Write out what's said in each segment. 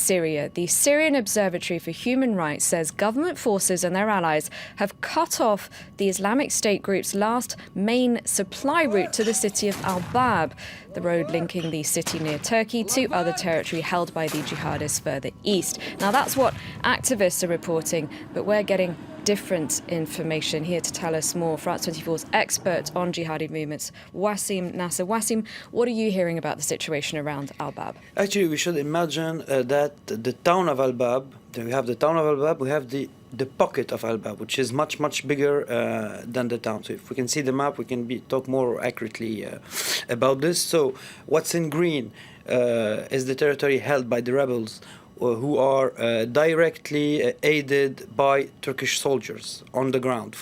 Syria. The Syrian Observatory for Human Rights says government forces and their allies have cut off the Islamic State group's last main supply route to the city of al-Bab, the road linking the city near Turkey to other territory held by the jihadists further east. Now, that's what activists are reporting, but we're getting different information. Here to tell us more, France 24's expert on jihadi movements, Wassim Nasr. Wassim, what are you hearing about the situation around al-Bab? Actually, we should imagine that the town of al-Bab, we have the town of al-Bab, we have the pocket of al-Bab, which is much, much bigger than the town. So if we can see the map, we can talk more accurately about this. So what's in green is the territory held by the rebels, who are directly aided by Turkish soldiers on the ground,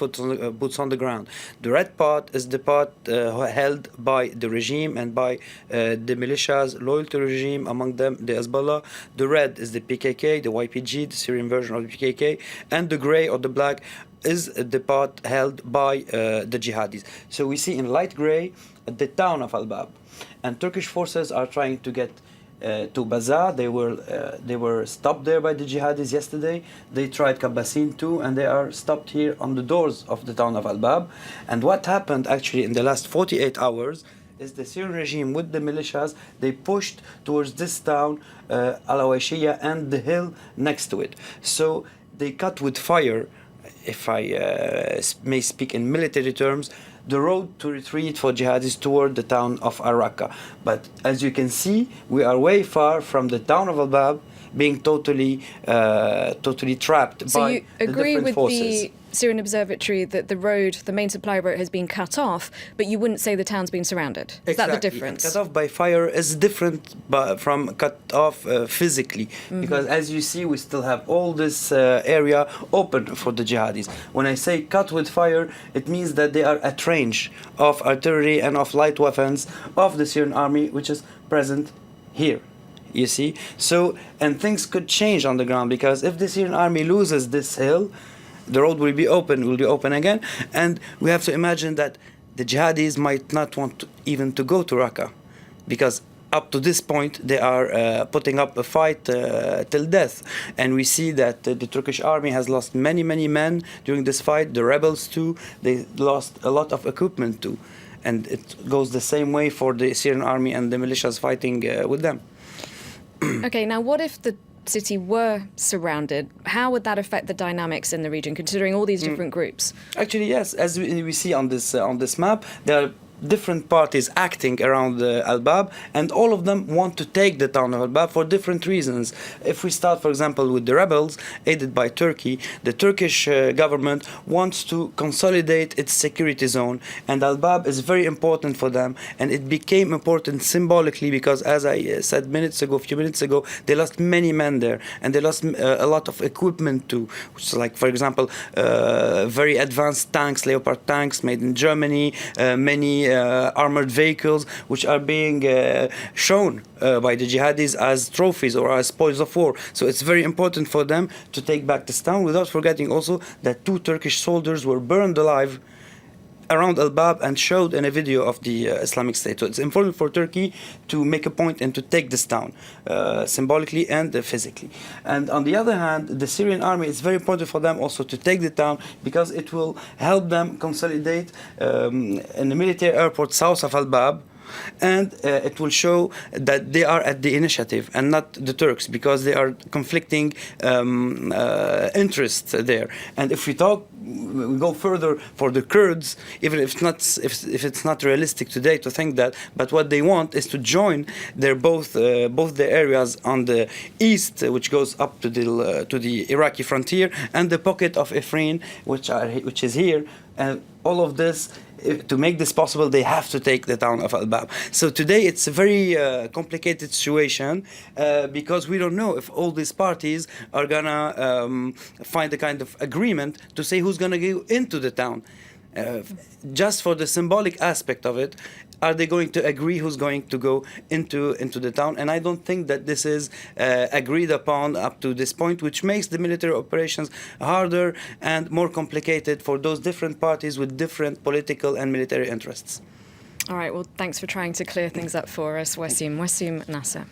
boots on the ground. The red part is the part held by the regime and by the militias loyal to the regime, among them the Hezbollah. The red is the PKK, the YPG, the Syrian version of the PKK, and the gray or the black is the part held by the jihadis. So we see in light gray the town of al-Bab, and Turkish forces are trying to get to Baza. They were stopped there by the jihadis yesterday. They tried Kabbasin too, and they are stopped here on the doors of the town of al-Bab. And what happened actually in the last 48 hours is the Syrian regime with the militias, they pushed towards this town, Al-Awashiyah, and the hill next to it. So they cut with fire, if I may speak in military terms, the road to retreat for jihadis toward the town of al-Raqqa. But as you can see, we are way far from the town of al-Bab being totally trapped by the different forces. So you agree with the Syrian Observatory that the road, the main supply route, has been cut off, but you wouldn't say the town's been surrounded? Is exactly. that the difference? Cut off by fire is different from cut off physically, because as you see, we still have all this area open for the jihadis. When I say cut with fire, it means that they are at range of artillery and of light weapons of the Syrian army, which is present here. You see? So, and things could change on the ground, because if the Syrian army loses this hill, the road will be open again. And we have to imagine that the jihadis might not want even to go to Raqqa, because up to this point they are putting up a fight till death. And we see that the Turkish army has lost many men during this fight. The rebels too, they lost a lot of equipment too. And it goes the same way for the Syrian army and the militias fighting with them. Okay, now what if the city were surrounded? How would that affect the dynamics in the region, considering all these different groups? Actually, yes. As we see on this map, there are different parties acting around al-Bab, and all of them want to take the town of al-Bab for different reasons. If we start, for example, with the rebels aided by Turkey, the Turkish government wants to consolidate its security zone, and al-Bab is very important for them, and it became important symbolically because, as I said a few minutes ago, they lost many men there, and they lost a lot of equipment too, which is like, for example, very advanced tanks, Leopard tanks made in Germany, many armored vehicles which are being shown by the jihadis as trophies or as spoils of war. So it's very important for them to take back this town, without forgetting also that 2 Turkish soldiers were burned alive around al-Bab and showed in a video of the Islamic State. So it's important for Turkey to make a point and to take this town symbolically and physically. And on the other hand, the Syrian army, it's very important for them also to take the town, because it will help them consolidate in the military airport south of al-Bab, and it will show that they are at the initiative and not the Turks, because they are conflicting interests there. And if we go further for the Kurds, even if it's not realistic today to think that, but what they want is to join both the areas on the east, which goes up to the Iraqi frontier, and the pocket of Ifrin, which is here, and all of this. To make this possible, they have to take the town of al-Bab. So today it's a very complicated situation, because we don't know if all these parties are gonna find a kind of agreement to say who's gonna go into the town. Just for the symbolic aspect of it, are they going to agree who's going to go into the town? And I don't think that this is agreed upon up to this point, which makes the military operations harder and more complicated for those different parties with different political and military interests. All right, well, thanks for trying to clear things up for us, Wassim Nasr.